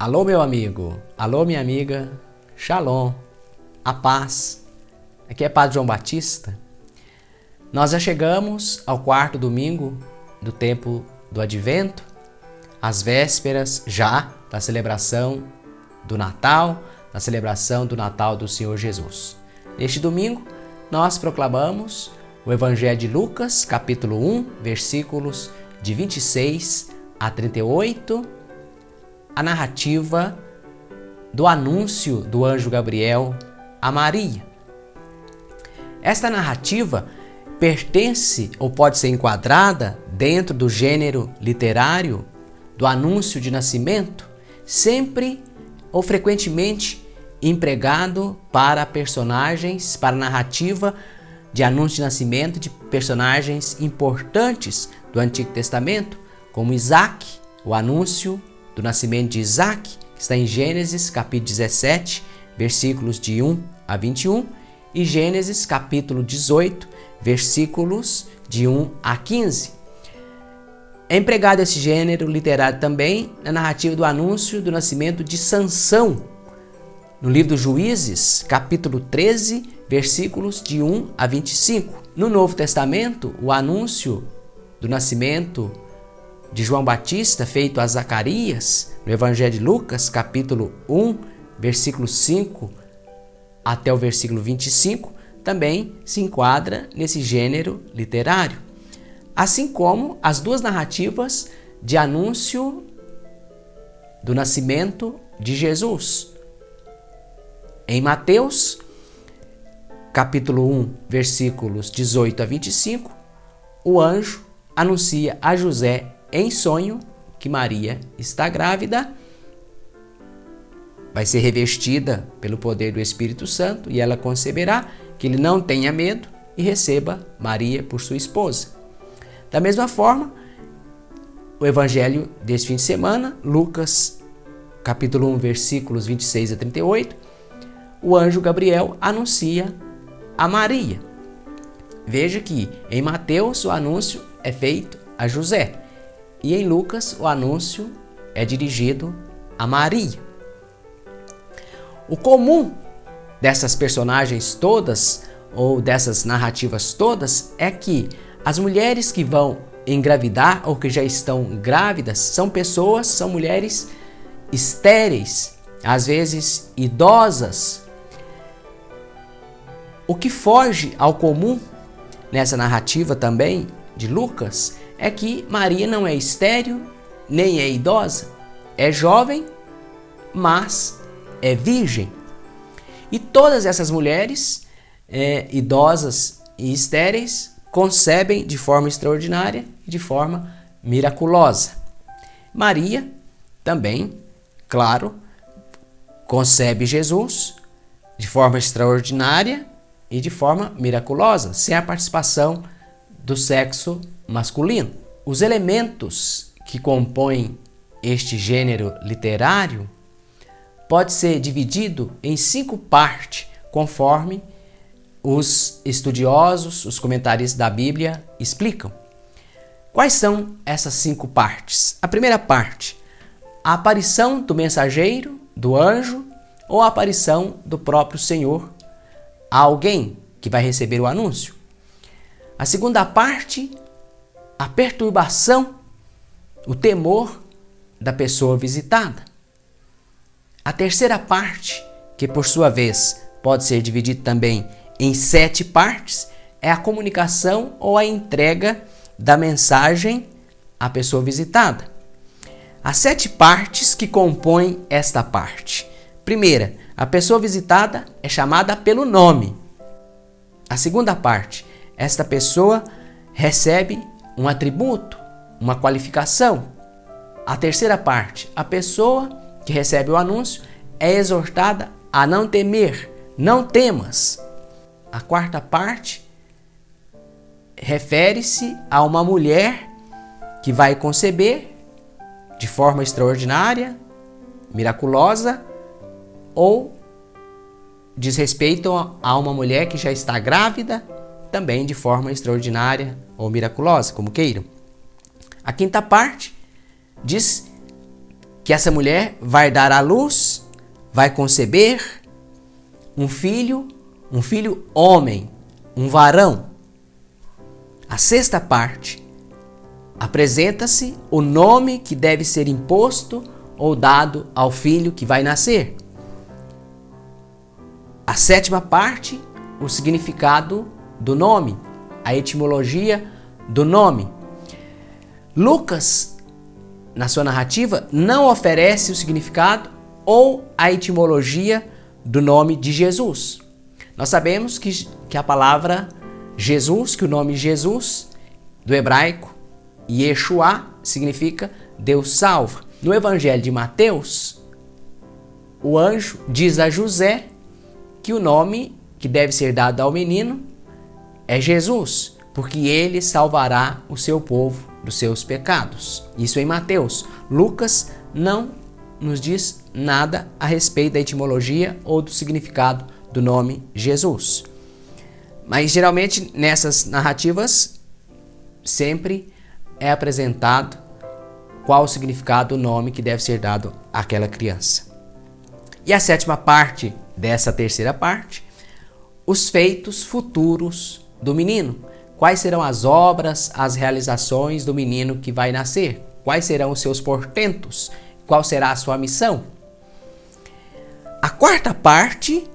Alô, meu amigo. Alô, minha amiga. Shalom. A paz. Aqui é Padre João Batista. Nós já chegamos ao quarto domingo do tempo do Advento, às vésperas já da celebração do Natal, da celebração do Natal do Senhor Jesus. Neste domingo, nós proclamamos o Evangelho de Lucas, capítulo 1, versículos de 26 a 38, a narrativa do anúncio do anjo Gabriel a Maria. Esta narrativa pertence ou pode ser enquadrada dentro do gênero literário do anúncio de nascimento, sempre ou frequentemente empregado para personagens, para narrativa de anúncio de nascimento de personagens importantes do Antigo Testamento, como Isaac, o anúncio do nascimento de Isaac, que está em Gênesis capítulo 17, versículos de 1 a 21, e Gênesis capítulo 18, versículos de 1 a 15. É empregado esse gênero literário também na narrativa do anúncio do nascimento de Sansão, no livro dos Juízes, capítulo 13, versículos de 1 a 25. No Novo Testamento, o anúncio do nascimento de João Batista, feito a Zacarias, no Evangelho de Lucas, capítulo 1, versículo 5 até o versículo 25, também se enquadra nesse gênero literário. Assim como as duas narrativas de anúncio do nascimento de Jesus. Em Mateus, capítulo 1, versículos 18 a 25, o anjo anuncia a José em sonho que Maria está grávida, vai ser revestida pelo poder do Espírito Santo e ela conceberá, que ele não tenha medo e receba Maria por sua esposa. Da mesma forma, o evangelho desse fim de semana, Lucas, capítulo 1, versículos 26 a 38, o anjo Gabriel anuncia a Maria. Veja que em Mateus o anúncio é feito a José e em Lucas o anúncio é dirigido a Maria. O comum dessas personagens todas ou dessas narrativas todas é que as mulheres que vão engravidar ou que já estão grávidas são mulheres estéreis, às vezes idosas. O que foge ao comum nessa narrativa também de Lucas é que Maria não é estéril, nem é idosa, é jovem, mas é virgem. E todas essas mulheres idosas e estéreis concebem de forma extraordinária e de forma miraculosa. Maria também, claro, concebe Jesus de forma extraordinária e de forma miraculosa, sem a participação do sexo masculino. Os elementos que compõem este gênero literário pode ser dividido em 5 partes, conforme os estudiosos, os comentaristas da Bíblia explicam. Quais são essas 5 partes? A primeira parte, a aparição do mensageiro, do anjo, ou a aparição do próprio Senhor a alguém que vai receber o anúncio. A segunda parte, a perturbação, o temor da pessoa visitada. A terceira parte, que por sua vez pode ser dividida também em 7 partes, é a comunicação ou a entrega da mensagem à pessoa visitada. As 7 partes que compõem esta parte. Primeira, a pessoa visitada é chamada pelo nome. A segunda parte, esta pessoa recebe um atributo, uma qualificação. A terceira parte, a pessoa que recebe o anúncio é exortada a não temer, não temas. A quarta parte refere-se a uma mulher que vai conceber de forma extraordinária, miraculosa, ou diz respeito a uma mulher que já está grávida, também de forma extraordinária ou miraculosa, como queiram. A quinta parte diz que essa mulher vai dar à luz, vai conceber um filho homem, um varão. A sexta parte apresenta-se o nome que deve ser imposto ou dado ao filho que vai nascer. A sétima parte, o significado do nome, a etimologia do nome. Lucas, na sua narrativa, não oferece o significado ou a etimologia do nome de Jesus. Nós sabemos que a palavra Jesus, que o nome Jesus, do hebraico, Yeshua, significa Deus salva. No Evangelho de Mateus, o anjo diz a José que o nome que deve ser dado ao menino é Jesus, porque ele salvará o seu povo dos seus pecados. Isso em Mateus. Lucas não nos diz nada a respeito da etimologia ou do significado do nome Jesus. Mas geralmente nessas narrativas sempre é apresentado qual o significado do nome que deve ser dado àquela criança. E a sétima parte dessa terceira parte, os feitos futuros do menino. Quais serão as obras, as realizações do menino que vai nascer? Quais serão os seus portentos? Qual será a sua missão? A quarta parte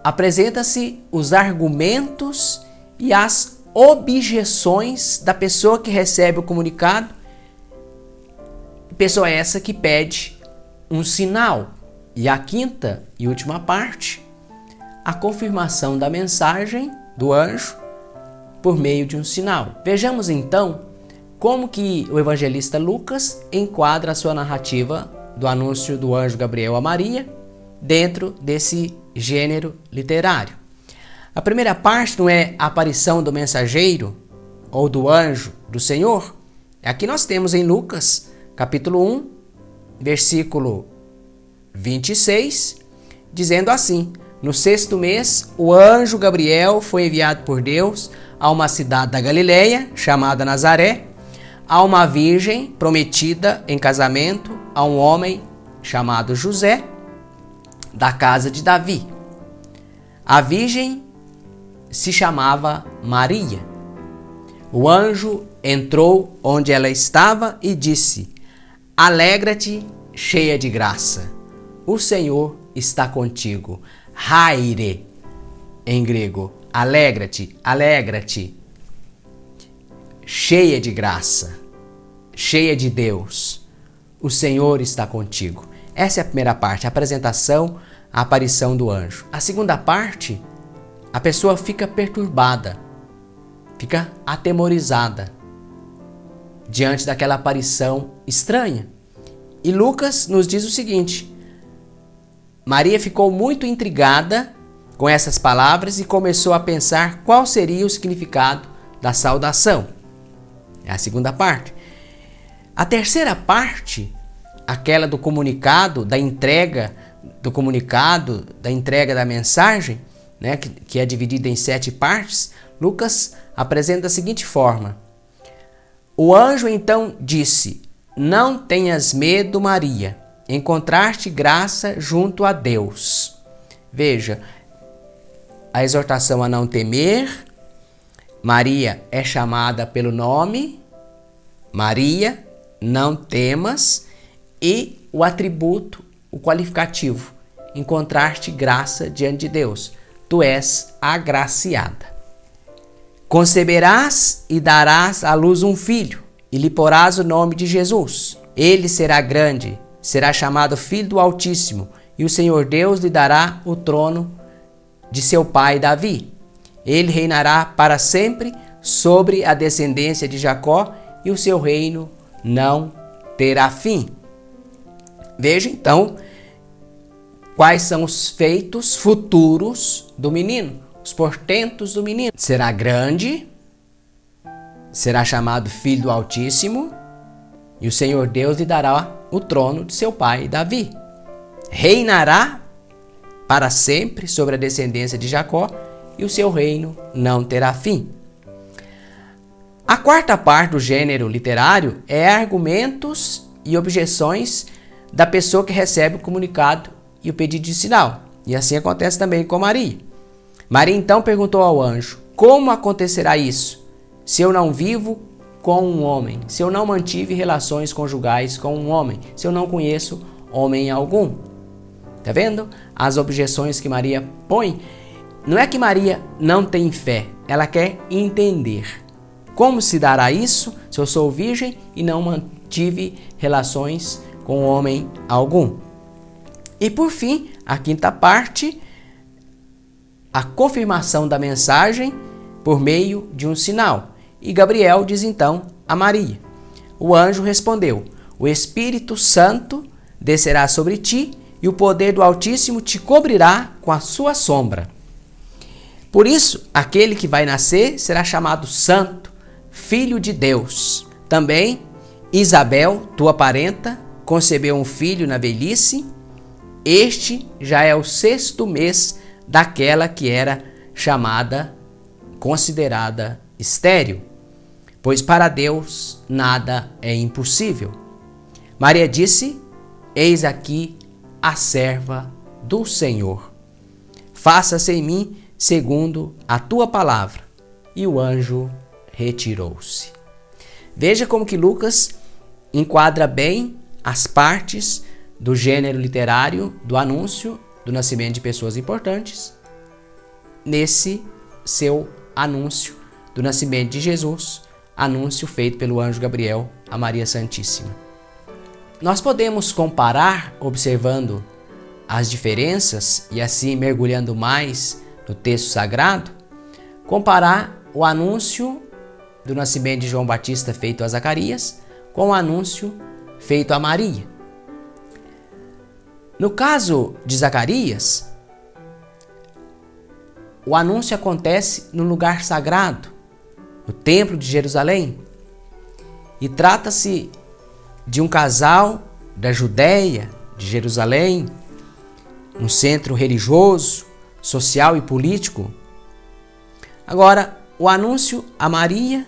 apresenta-se os argumentos e as objeções da pessoa que recebe o comunicado, pessoa essa que pede um sinal. E a quinta e última parte, a confirmação da mensagem do anjo por meio de um sinal. Vejamos então como que o evangelista Lucas enquadra a sua narrativa do anúncio do anjo Gabriel a Maria dentro desse gênero literário. A primeira parte não é a aparição do mensageiro ou do anjo do Senhor. Aqui nós temos em Lucas, capítulo 1, versículo 26, dizendo assim: no sexto mês, o anjo Gabriel foi enviado por Deus a uma cidade da Galileia, chamada Nazaré, a uma virgem prometida em casamento a um homem chamado José, da casa de Davi. A virgem se chamava Maria. O anjo entrou onde ela estava e disse: alegra-te, cheia de graça, o Senhor está contigo. Haire, em grego, alegra-te, alegra-te, cheia de graça, cheia de Deus, o Senhor está contigo. Essa é a primeira parte, a apresentação, a aparição do anjo. A segunda parte, a pessoa fica perturbada, fica atemorizada diante daquela aparição estranha. E Lucas nos diz o seguinte: Maria ficou muito intrigada com essas palavras e começou a pensar qual seria o significado da saudação. É a segunda parte. A terceira parte, aquela do comunicado, da entrega do comunicado, da entrega da mensagem, né, que é dividida em 7 partes, Lucas apresenta da seguinte forma: o anjo então disse: não tenhas medo, Maria, encontraste graça junto a Deus. Veja, a exortação a não temer. Maria é chamada pelo nome, Maria, não temas, e o atributo, o qualificativo, encontraste graça diante de Deus. Tu és agraciada. Conceberás e darás à luz um filho, e lhe porás o nome de Jesus. Ele será grande, será chamado Filho do Altíssimo, e o Senhor Deus lhe dará o trono de seu pai Davi. Ele reinará para sempre sobre a descendência de Jacó, e o seu reino não terá fim. Veja então quais são os feitos futuros do menino, os portentos do menino. Será grande, será chamado Filho do Altíssimo, e o Senhor Deus lhe dará o trono de seu pai Davi. Reinará para sempre sobre a descendência de Jacó, e o seu reino não terá fim. A quarta parte do gênero literário é argumentos e objeções da pessoa que recebe o comunicado e o pedido de sinal. E assim acontece também com Maria. Maria então perguntou ao anjo: como acontecerá isso, se eu não vivo com um homem, se eu não mantive relações conjugais com um homem, se eu não conheço homem algum? Tá vendo? As objeções que Maria põe. Não é que Maria não tem fé, ela quer entender. Como se dará isso se eu sou virgem e não mantive relações com homem algum? E por fim, a quinta parte, a confirmação da mensagem por meio de um sinal. E Gabriel diz então a Maria: o anjo respondeu: o Espírito Santo descerá sobre ti e o poder do Altíssimo te cobrirá com a sua sombra. Por isso, aquele que vai nascer será chamado Santo, Filho de Deus. Também Isabel, tua parenta, concebeu um filho na velhice. Este já é o 6º mês daquela que era considerada estéril, pois para Deus nada é impossível. Maria disse: eis aqui a serva do Senhor. Faça-se em mim segundo a tua palavra. E o anjo retirou-se. Veja como que Lucas enquadra bem as partes do gênero literário do anúncio do nascimento de pessoas importantes nesse seu anúncio do nascimento de Jesus, anúncio feito pelo anjo Gabriel a Maria Santíssima. Nós podemos comparar, observando as diferenças e assim mergulhando mais no texto sagrado, comparar o anúncio do nascimento de João Batista feito a Zacarias com o anúncio feito a Maria. No caso de Zacarias, o anúncio acontece no lugar sagrado, no Templo de Jerusalém, e trata-se de um casal da Judéia, de Jerusalém, um centro religioso, social e político. Agora, o anúncio a Maria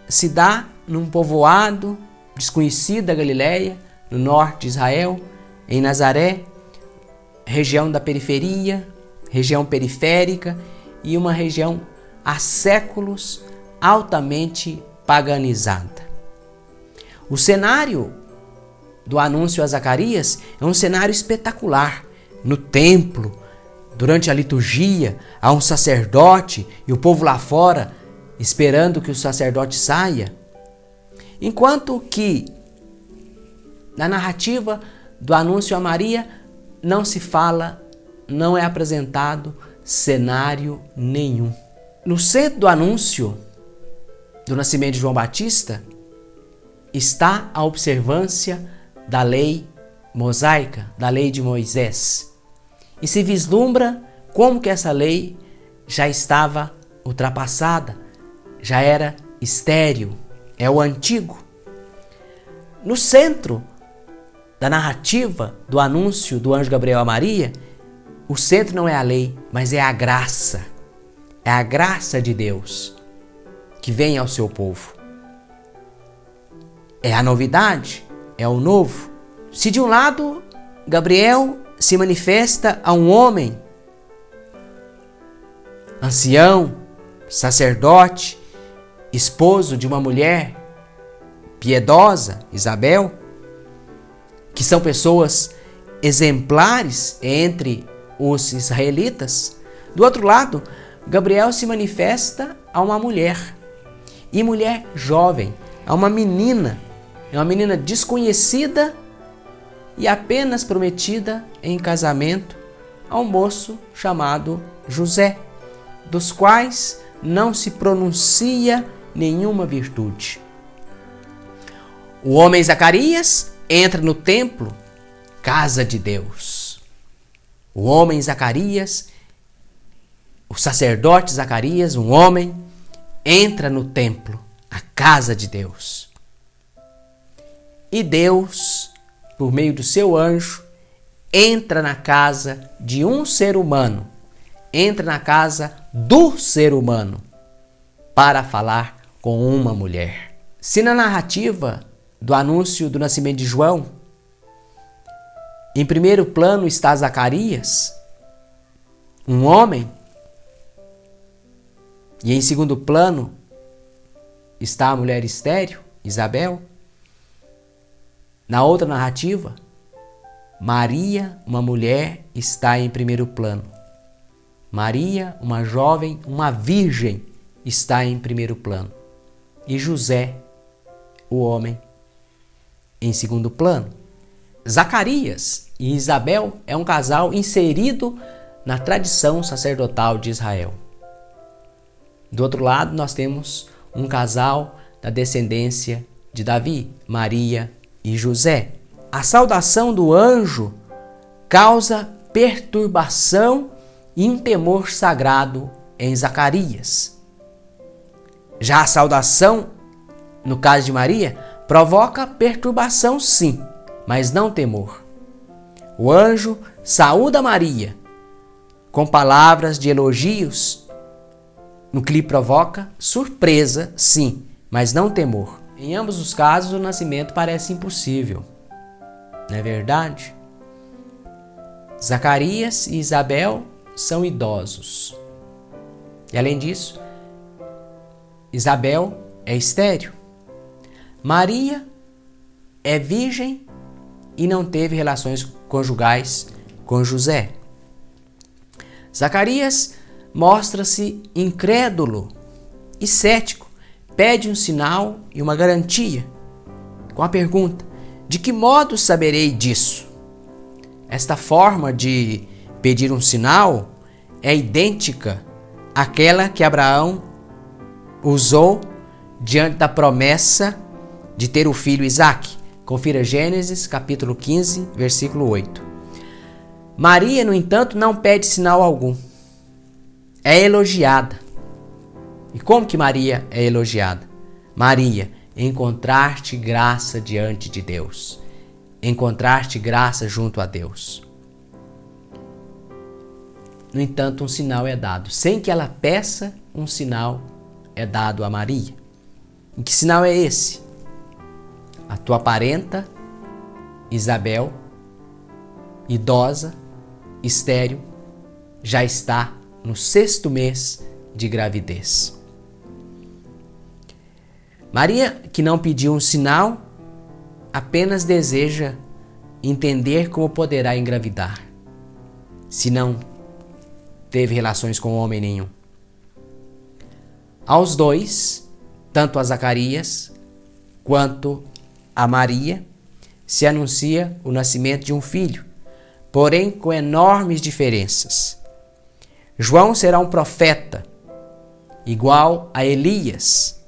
se dá num povoado desconhecido da Galileia, no norte de Israel, em Nazaré, região da periferia, região periférica e uma região há séculos altamente paganizada. O cenário do anúncio a Zacarias é um cenário espetacular. No templo, durante a liturgia, há um sacerdote e o povo lá fora esperando que o sacerdote saia. Enquanto que na narrativa do anúncio a Maria não se fala, não é apresentado cenário nenhum. No centro do anúncio do nascimento de João Batista está a observância da lei mosaica, da lei de Moisés. E se vislumbra como que essa lei já estava ultrapassada, já era estéril, é o antigo. No centro da narrativa do anúncio do anjo Gabriel a Maria, o centro não é a lei, mas é a graça. É a graça de Deus que vem ao seu povo. É a novidade, é o novo. Se de um lado Gabriel se manifesta a um homem, ancião, sacerdote, esposo de uma mulher piedosa, Isabel, que são pessoas exemplares entre os israelitas. Do outro lado, Gabriel se manifesta a uma mulher, e mulher jovem, a uma menina, é uma menina desconhecida e apenas prometida em casamento a um moço chamado José, dos quais não se pronuncia nenhuma virtude. O homem Zacarias entra no templo, casa de Deus. O homem Zacarias, o sacerdote Zacarias, um homem, entra no templo, a casa de Deus. E Deus, por meio do seu anjo, entra na casa de um ser humano, entra na casa do ser humano, para falar com uma mulher. Se na narrativa do anúncio do nascimento de João, em primeiro plano está Zacarias, um homem, e em segundo plano está a mulher estéril, Isabel. Na outra narrativa, Maria, uma mulher, está em primeiro plano. Maria, uma jovem, uma virgem, está em primeiro plano. E José, o homem, em segundo plano. Zacarias e Isabel é um casal inserido na tradição sacerdotal de Israel. Do outro lado, nós temos um casal da descendência de Davi, Maria e José. A saudação do anjo causa perturbação e um temor sagrado em Zacarias. Já a saudação, no caso de Maria, provoca perturbação sim, mas não temor. O anjo saúda Maria com palavras de elogios, no que lhe provoca surpresa, sim, mas não temor. Em ambos os casos, o nascimento parece impossível. Não é verdade? Zacarias e Isabel são idosos. E além disso, Isabel é estéril. Maria é virgem e não teve relações conjugais com José. Zacarias mostra-se incrédulo e cético, pede um sinal e uma garantia, com a pergunta: de que modo saberei disso? Esta forma de pedir um sinal é idêntica àquela que Abraão usou diante da promessa de ter o filho Isaque. Confira Gênesis capítulo 15, versículo 8. Maria, no entanto, não pede sinal algum. É elogiada. E como que Maria é elogiada? Maria, encontrar-te graça diante de Deus. Encontrar-te graça junto a Deus. No entanto, um sinal é dado. Sem que ela peça, um sinal é dado a Maria. E que sinal é esse? A tua parenta, Isabel, idosa, estéril, já está no 6º mês de gravidez. Maria, que não pediu um sinal, apenas deseja entender como poderá engravidar, se não teve relações com homem nenhum. Aos dois, tanto a Zacarias quanto a Maria, se anuncia o nascimento de um filho, porém com enormes diferenças. João será um profeta, igual a Elias,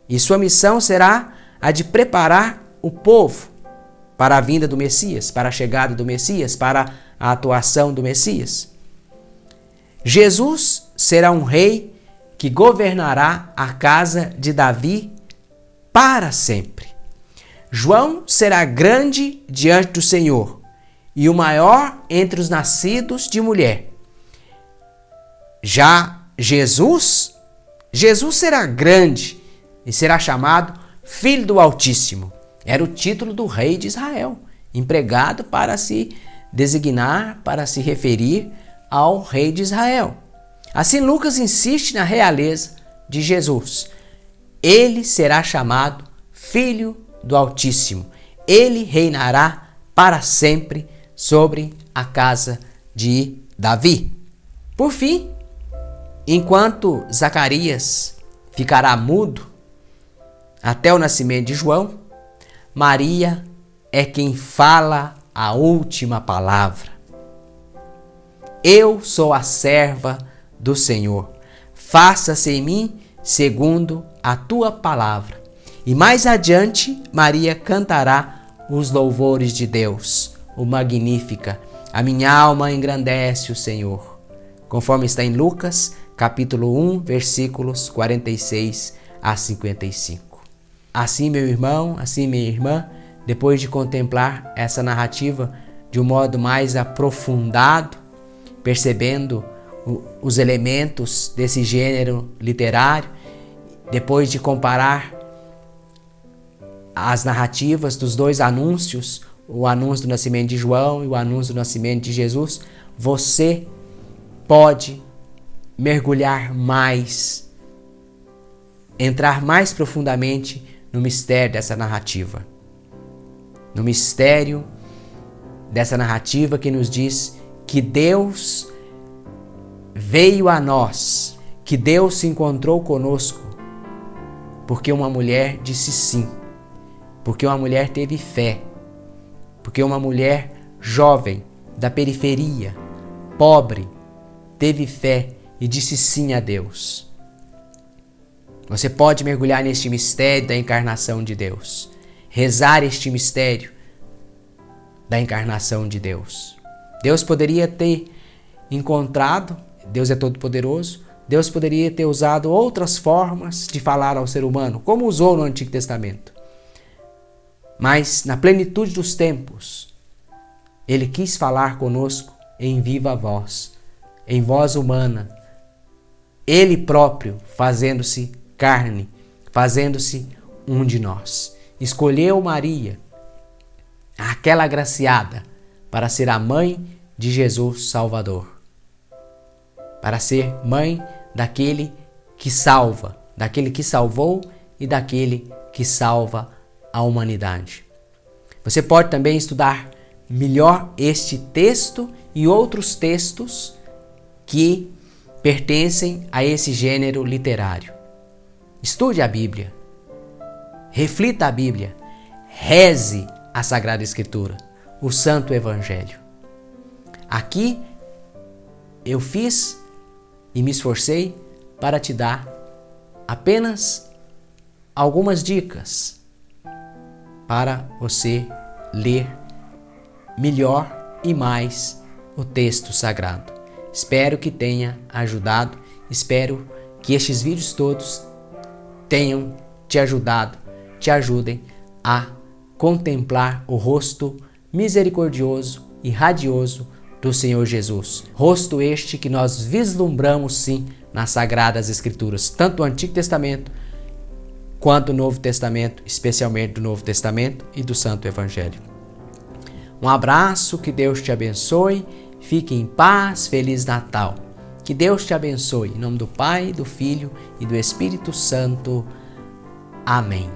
e sua missão será a de preparar o povo para a vinda do Messias, para a chegada do Messias, para a atuação do Messias. Jesus será um rei que governará a casa de Davi para sempre. João será grande diante do Senhor e o maior entre os nascidos de mulher. Já Jesus será grande e será chamado Filho do Altíssimo. Era o título do rei de Israel, empregado para se designar, para se referir ao rei de Israel. Assim, Lucas insiste na realeza de Jesus. Ele será chamado Filho do Altíssimo. Ele reinará para sempre sobre a casa de Davi. Por fim, enquanto Zacarias ficará mudo até o nascimento de João, Maria é quem fala a última palavra. Eu sou a serva do Senhor. Faça-se em mim segundo a tua palavra. E mais adiante, Maria cantará os louvores de Deus, o Magnífica. A minha alma engrandece o Senhor. Conforme está em Lucas, capítulo 1, versículos 46 a 55. Assim, meu irmão, assim, minha irmã, depois de contemplar essa narrativa de um modo mais aprofundado, percebendo os elementos desse gênero literário, depois de comparar as narrativas dos dois anúncios, o anúncio do nascimento de João e o anúncio do nascimento de Jesus, você pode mergulhar mais, entrar mais profundamente no mistério dessa narrativa. No mistério dessa narrativa que nos diz que Deus veio a nós, que Deus se encontrou conosco, porque uma mulher disse sim, porque uma mulher teve fé, porque uma mulher jovem, da periferia, pobre, teve fé e disse sim a Deus. Você pode mergulhar neste mistério da encarnação de Deus, rezar este mistério da encarnação de Deus. Deus poderia ter encontrado, Deus é todo-poderoso, Deus poderia ter usado outras formas de falar ao ser humano, como usou no Antigo Testamento. Mas na plenitude dos tempos, Ele quis falar conosco em viva voz, em voz humana, Ele próprio fazendo-se carne, fazendo-se um de nós. Escolheu Maria, aquela agraciada, para ser a mãe de Jesus Salvador, para ser mãe daquele que salva, daquele que salvou e daquele que salva a humanidade. Você pode também estudar melhor este texto e outros textos que pertencem a esse gênero literário. Estude a Bíblia, reflita a Bíblia, reze a Sagrada Escritura, o Santo Evangelho. Aqui eu fiz e me esforcei para te dar apenas algumas dicas para você ler melhor e mais o texto sagrado. Espero que tenha ajudado, espero que estes vídeos todos tenham te ajudado, te ajudem a contemplar o rosto misericordioso e radioso do Senhor Jesus. Rosto este que nós vislumbramos sim nas Sagradas Escrituras, tanto do Antigo Testamento quanto do Novo Testamento, especialmente do Novo Testamento e do Santo Evangelho. Um abraço, que Deus te abençoe, fique em paz, Feliz Natal. Que Deus te abençoe, em nome do Pai, do Filho e do Espírito Santo. Amém.